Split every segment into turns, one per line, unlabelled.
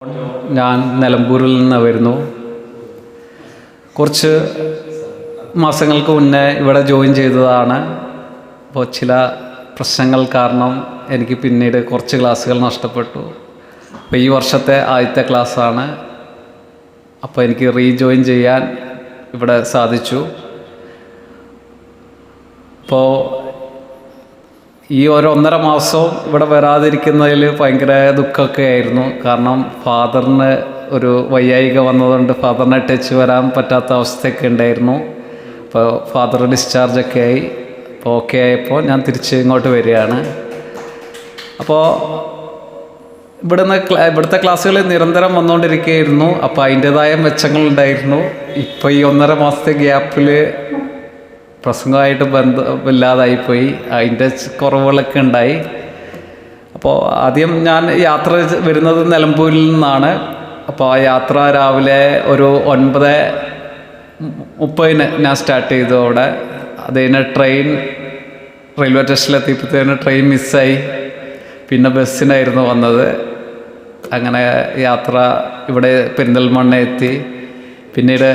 ഞാൻ നിലമ്പൂരിൽ നിന്ന് വരുന്നു. കുറച്ച് മാസങ്ങൾക്ക് മുന്നേ ഇവിടെ ജോയിൻ ചെയ്തതാണ്. അപ്പോൾ ചില പ്രശ്നങ്ങൾ കാരണം എനിക്ക് പിന്നീട് കുറച്ച് ക്ലാസ്സുകൾ നഷ്ടപ്പെട്ടു. അപ്പോൾ ഈ വർഷത്തെ ആദ്യത്തെ ക്ലാസ്സാണ്. അപ്പോൾ എനിക്ക് റീജോയിൻ ചെയ്യാൻ ഇവിടെ സാധിച്ചു. അപ്പോൾ ഈ ഒന്നര മാസവും ഇവിടെ വരാതിരിക്കുന്നതിൽ ഭയങ്കര ദുഃഖമൊക്കെ ആയിരുന്നു. കാരണം ഫാദറിന് ഒരു വയ്യായിക വന്നതുകൊണ്ട് ഫാദറിനെ ടച്ച് വരാൻ പറ്റാത്ത അവസ്ഥയൊക്കെ ഉണ്ടായിരുന്നു. അപ്പോൾ ഫാദർ ഡിസ്ചാർജൊക്കെ ആയി. അപ്പോൾ ഓക്കെ ആയപ്പോൾ ഞാൻ തിരിച്ച് ഇങ്ങോട്ട് വരികയാണ്. അപ്പോൾ ഇവിടുത്തെ ക്ലാസ്സുകൾ നിരന്തരം വന്നുകൊണ്ടിരിക്കുകയായിരുന്നു. അപ്പോൾ അതിൻ്റേതായ മെച്ചങ്ങളുണ്ടായിരുന്നു. ഇപ്പോൾ ഈ 1.5 മാസത്തെ ഗ്യാപ്പിൽ പ്രസംഗമായിട്ട് ബന്ധമില്ലാതായിപ്പോയി. അതിൻ്റെ കുറവുകളൊക്കെ ഉണ്ടായി. അപ്പോൾ ആദ്യം ഞാൻ യാത്ര വരുന്നത് നിലമ്പൂരിൽ നിന്നാണ്. അപ്പോൾ ആ യാത്ര രാവിലെ ഒരു 9:30 ഞാൻ സ്റ്റാർട്ട് ചെയ്തു അവിടെ. അതിന് റെയിൽവേ സ്റ്റേഷനിലെത്തിയപ്പോഴത്തേന് ട്രെയിൻ മിസ്സായി. പിന്നെ ബസ്സിനായിരുന്നു വന്നത്. അങ്ങനെ യാത്ര ഇവിടെ പെരിന്തൽമണ്ണ എത്തി. പിന്നീട്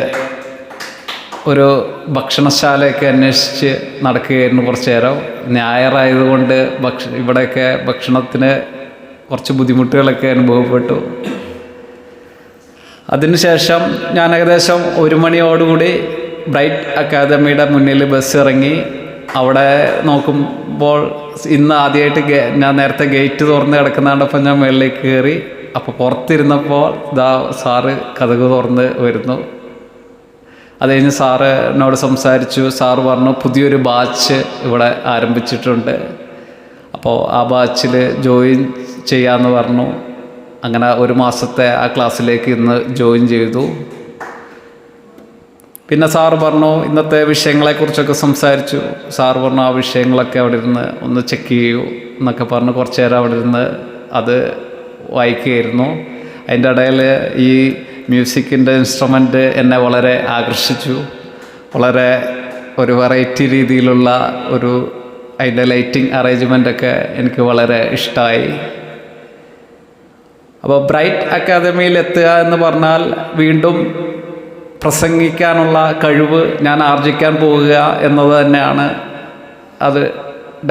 ഒരു ഭക്ഷണശാലയൊക്കെ അന്വേഷിച്ച് നടക്കുകയായിരുന്നു കുറച്ച് നേരം. ഞായറായതുകൊണ്ട് ഇവിടെയൊക്കെ ഭക്ഷണത്തിന് കുറച്ച് ബുദ്ധിമുട്ടുകളൊക്കെ അനുഭവപ്പെട്ടു. അതിനുശേഷം ഞാൻ ഏകദേശം 1 മണിയോടുകൂടി ബ്രൈറ്റ് അക്കാദമിയുടെ മുന്നിൽ ബസ് ഇറങ്ങി. അവിടെ നോക്കുമ്പോൾ ഇന്ന് ആദ്യമായിട്ട് ഞാൻ നേരത്തെ ഗേറ്റ് തുറന്ന് കിടക്കുന്നതാണ്ടപ്പോൾ ഞാൻ മുകളിലേക്ക് കയറി. അപ്പോൾ പുറത്തിരുന്നപ്പോൾ സാറ് കതക് തുറന്ന് വരുന്നു. അത് കഴിഞ്ഞ് സാറ് എന്നോട് സംസാരിച്ചു. സാറ് പറഞ്ഞു പുതിയൊരു ബാച്ച് ഇവിടെ ആരംഭിച്ചിട്ടുണ്ട്, അപ്പോൾ ആ ബാച്ചിൽ ജോയിൻ ചെയ്യാമെന്ന് പറഞ്ഞു. അങ്ങനെ 1 മാസത്തെ ആ ക്ലാസ്സിലേക്ക് ഇന്ന് ജോയിൻ ചെയ്തു. പിന്നെ സാറ് പറഞ്ഞു ഇന്നത്തെ വിഷയങ്ങളെക്കുറിച്ചൊക്കെ സംസാരിച്ചു. സാറ് പറഞ്ഞു ആ വിഷയങ്ങളൊക്കെ അവിടെ ഇരുന്ന് ഒന്ന് ചെക്ക് ചെയ്യൂ എന്നൊക്കെ പറഞ്ഞ് കുറച്ച് നേരം അവിടെ ഇരുന്ന് അത് വായിക്കുകയായിരുന്നു. അതിൻ്റെ ഇടയിൽ ഈ മ്യൂസിക്കിൻ്റെ ഇൻസ്ട്രുമെൻ്റ് എന്നെ വളരെ ആകർഷിച്ചു. വളരെ ഒരു വെറൈറ്റി രീതിയിലുള്ള അതിൻ്റെ ലൈറ്റിംഗ് അറേഞ്ച്മെൻ്റൊക്കെ എനിക്ക് വളരെ ഇഷ്ടമായി. അപ്പോൾ ബ്രൈറ്റ് അക്കാദമിയിൽ എത്തുക എന്ന് പറഞ്ഞാൽ വീണ്ടും പ്രസംഗിക്കാനുള്ള കഴിവ് ഞാൻ ആർജിക്കാൻ പോവുക എന്നത് തന്നെയാണ്. അത്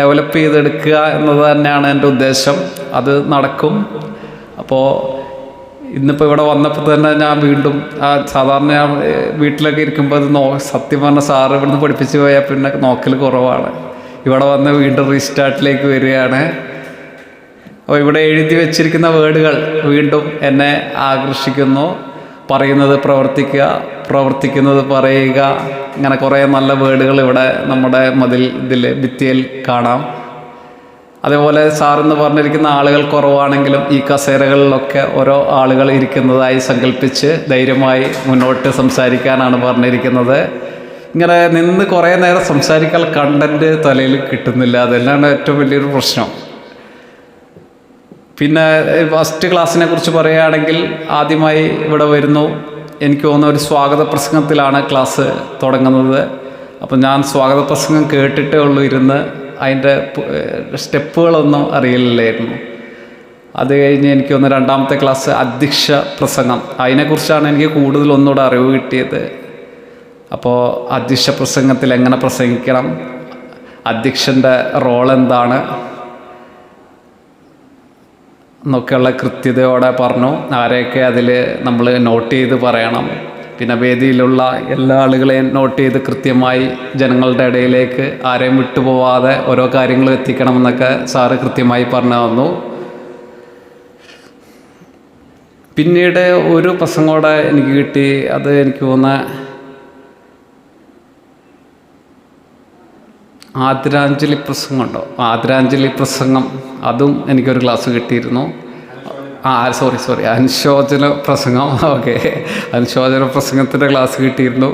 ഡെവലപ്പ് ചെയ്തെടുക്കുക എന്നത് തന്നെയാണ് എൻ്റെ ഉദ്ദേശം. അത് നടക്കും. അപ്പോൾ ഇന്നിപ്പോൾ ഇവിടെ വന്നപ്പോൾ തന്നെ ഞാൻ വീണ്ടും സാധാരണ ഞാൻ വീട്ടിലൊക്കെ ഇരിക്കുമ്പോൾ സത്യം പറഞ്ഞ സാറ് ഇവിടുന്ന് പഠിപ്പിച്ച് പോയാൽ പിന്നെ നോക്കൽ കുറവാണ്. ഇവിടെ വന്ന് വീണ്ടും റീസ്റ്റാർട്ടിലേക്ക് വരികയാണ്. അപ്പോൾ ഇവിടെ എഴുതി വച്ചിരിക്കുന്ന വേർഡുകൾ വീണ്ടും എന്നെ ആകർഷിക്കുന്നു. പറയുന്നത് പ്രവർത്തിക്കുക, പ്രവർത്തിക്കുന്നത് പറയുക, ഇങ്ങനെ കുറേ നല്ല വേർഡുകൾ ഇവിടെ നമ്മുടെ ഭിത്തിയിൽ കാണാം. അതേപോലെ സാറെന്ന് പറഞ്ഞിരിക്കുന്ന ആളുകൾ കുറവാണെങ്കിലും ഈ കസേരകളിലൊക്കെ ഓരോ ആളുകൾ ഇരിക്കുന്നതായി സങ്കല്പിച്ച് ധൈര്യമായി മുന്നോട്ട് സംസാരിക്കാനാണ് പറഞ്ഞിരിക്കുന്നത്. ഇങ്ങനെ നിന്ന് കുറേ നേരം സംസാരിക്കാൻ കണ്ടൻറ്റ് തലയിൽ കിട്ടുന്നില്ല. അതെല്ലാം ഏറ്റവും വലിയൊരു പ്രശ്നം. പിന്നെ ഫസ്റ്റ് ക്ലാസ്സിനെ കുറിച്ച് പറയുകയാണെങ്കിൽ ആദ്യമായി ഇവിടെ വരുന്നു. എനിക്ക് തോന്നുന്ന ഒരു സ്വാഗത പ്രസംഗത്തിലാണ് ക്ലാസ് തുടങ്ങുന്നത്. അപ്പം ഞാൻ സ്വാഗത പ്രസംഗം കേട്ടിട്ടേ ഉള്ളൂ ഇരുന്ന്. അതിൻ്റെ സ്റ്റെപ്പുകളൊന്നും അറിയില്ലായിരുന്നു. അത് കഴിഞ്ഞ് എനിക്ക് തോന്നുന്നു 2ാമത്തെ ക്ലാസ് അധ്യക്ഷ പ്രസംഗം. അതിനെക്കുറിച്ചാണ് എനിക്ക് ഒന്നുകൂടെ അറിവ് കിട്ടിയത്. അപ്പോൾ അധ്യക്ഷ പ്രസംഗത്തിൽ എങ്ങനെ പ്രസംഗിക്കണം, അധ്യക്ഷൻ്റെ റോൾ എന്താണ് എന്നൊക്കെയുള്ള കൃത്യതയോടെ പറഞ്ഞു. ആരെയൊക്കെ അതിൽ നമ്മൾ നോട്ട് ചെയ്ത് പറയണം. പിന്നെ വേദിയിലുള്ള എല്ലാ ആളുകളെയും നോട്ട് ചെയ്ത് കൃത്യമായി ജനങ്ങളുടെ ഇടയിലേക്ക് ആരെയും വിട്ടുപോവാതെ ഓരോ കാര്യങ്ങൾ എത്തിക്കണമെന്നൊക്കെ സാറ് കൃത്യമായി പറഞ്ഞു തന്നു. പിന്നീട് ഒരു പ്രസംഗം എനിക്ക് കിട്ടി. അത് എനിക്ക് തോന്നുന്ന ആദരാഞ്ജലി പ്രസംഗമുണ്ടോ, ആദരാഞ്ജലി പ്രസംഗം, അതും എനിക്കൊരു ക്ലാസ് കിട്ടിയിരുന്നു. അനുശോചന പ്രസംഗം. ഓക്കെ, അനുശോചന പ്രസംഗത്തിൻ്റെ ക്ലാസ് കിട്ടിയിരുന്നു.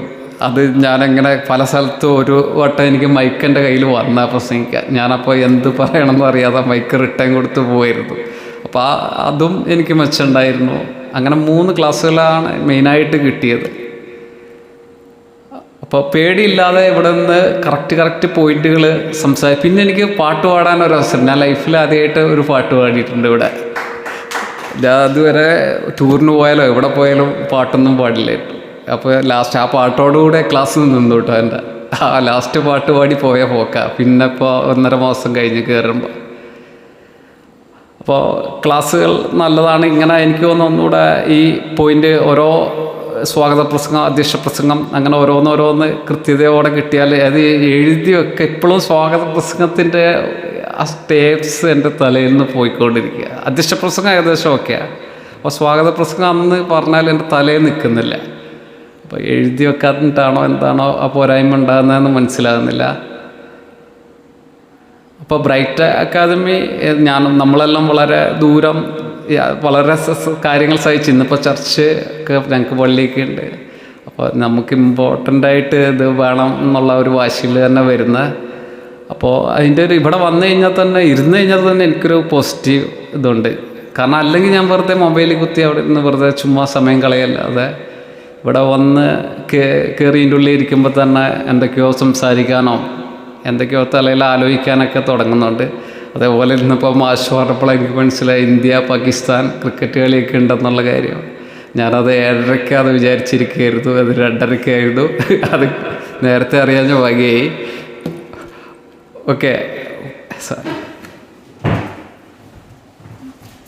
അത് ഞാനെങ്ങനെ പല സ്ഥലത്തും ഒരു വട്ടം എനിക്ക് മൈക്ക് എൻ്റെ കയ്യിൽ വന്നാൽ പ്രസംഗിക്കാൻ, ഞാനപ്പോൾ എന്ത് പറയണമെന്ന് അറിയാതെ മൈക്ക് റിട്ടേൺ കൊടുത്ത് പോയിരുന്നു. അപ്പോൾ അതും എനിക്ക് മെച്ചമുണ്ടായിരുന്നു. അങ്ങനെ 3 ക്ലാസ്സുകളാണ് മെയിനായിട്ട് കിട്ടിയത്. അപ്പോൾ പേടിയില്ലാതെ ഇവിടെ നിന്ന് കറക്റ്റ് പോയിന്റുകൾ പിന്നെ എനിക്ക് പാട്ട് പാടാനൊരവസരം. ഞാൻ ലൈഫിൽ ആദ്യമായിട്ട് ഒരു പാട്ട് പാടിയിട്ടുണ്ട് ഇവിടെ. ഞാൻ അതുവരെ ടൂറിന് പോയാലോ എവിടെ പോയാലും പാട്ടൊന്നും പാടില്ലായിരുന്നു. അപ്പോൾ ലാസ്റ്റ് ആ പാട്ടോടുകൂടെ ക്ലാസ് നിന്നു കേട്ടോ. എൻ്റെ ആ ലാസ്റ്റ് പാട്ട് പാടി പോയ പോക്ക. പിന്നെ ഇപ്പോൾ 1.5 മാസം കഴിഞ്ഞ് കയറുമ്പോൾ അപ്പോൾ ക്ലാസ്സുകൾ നല്ലതാണ്. ഇങ്ങനെ എനിക്ക് തോന്നുന്നു ഒന്നുകൂടെ ഈ പോയിൻ്റ് ഓരോ സ്വാഗത പ്രസംഗം, അധ്യക്ഷ പ്രസംഗം, അങ്ങനെ ഓരോന്നോരോന്ന് കൃത്യതയോടെ കിട്ടിയാൽ അത് എഴുതി വെക്കുക. ഇപ്പോഴും സ്വാഗത പ്രസംഗത്തിൻ്റെ ആ സ്റ്റേപ്സ് എൻ്റെ തലയിൽ നിന്ന് പോയിക്കൊണ്ടിരിക്കുക. അധ്യക്ഷ പ്രസംഗം ഏകദേശം ഓക്കെയാണ്. അപ്പോൾ സ്വാഗത പ്രസംഗം അന്ന് പറഞ്ഞാൽ എൻ്റെ തലയിൽ നിൽക്കുന്നില്ല. അപ്പോൾ എഴുതി വെക്കാത്തിട്ടാണോ എന്താണോ ആ പോരായ്മ ഉണ്ടാകുന്നതെന്ന് മനസ്സിലാകുന്നില്ല. അപ്പോൾ ബ്രൈറ്റ് അക്കാദമി നമ്മളെല്ലാം വളരെ ദൂരം വളരെ കാര്യങ്ങൾ സഹിച്ച് ഇന്നിപ്പോൾ ചർച്ച് ഒക്കെ ഞങ്ങൾക്ക് പള്ളിയൊക്കെ ഉണ്ട്. അപ്പോൾ നമുക്ക് ഇമ്പോർട്ടൻ്റായിട്ട് ഇത് വേണം എന്നുള്ള ഒരു വാശിയിൽ തന്നെ വരുന്ന. അപ്പോൾ അതിൻ്റെ ഒരു ഇവിടെ വന്നു കഴിഞ്ഞാൽ തന്നെ ഇരുന്ന് കഴിഞ്ഞാൽ തന്നെ എനിക്കൊരു പോസിറ്റീവ് ഇതുണ്ട്. കാരണം അല്ലെങ്കിൽ ഞാൻ വെറുതെ മൊബൈലിൽ കുത്തി അവിടെ നിന്ന് വെറുതെ ചുമ്മാ സമയം കളയല്ലാതെ ഇവിടെ വന്ന് കയറിൻ്റെ ഉള്ളിൽ ഇരിക്കുമ്പോൾ തന്നെ എന്തൊക്കെയോ സംസാരിക്കാനോ എന്തൊക്കെയോ തലയിൽ ആലോചിക്കാനൊക്കെ തുടങ്ങുന്നുണ്ട്. അതേപോലെ ഇന്നിപ്പോൾ മാഷ് പറഞ്ഞപ്പോൾ എനിക്ക് മനസ്സിലായി ഇന്ത്യ പാകിസ്ഥാൻ ക്രിക്കറ്റ് കളിയൊക്കെ ഉണ്ടെന്നുള്ള കാര്യം. ഞാനത് 7:30 അത് വിചാരിച്ചിരിക്കുകയായിരുന്നു. അത് 2:30 അത് നേരത്തെ അറിയാൻ ഭാഗ്യമായി. Okay sir.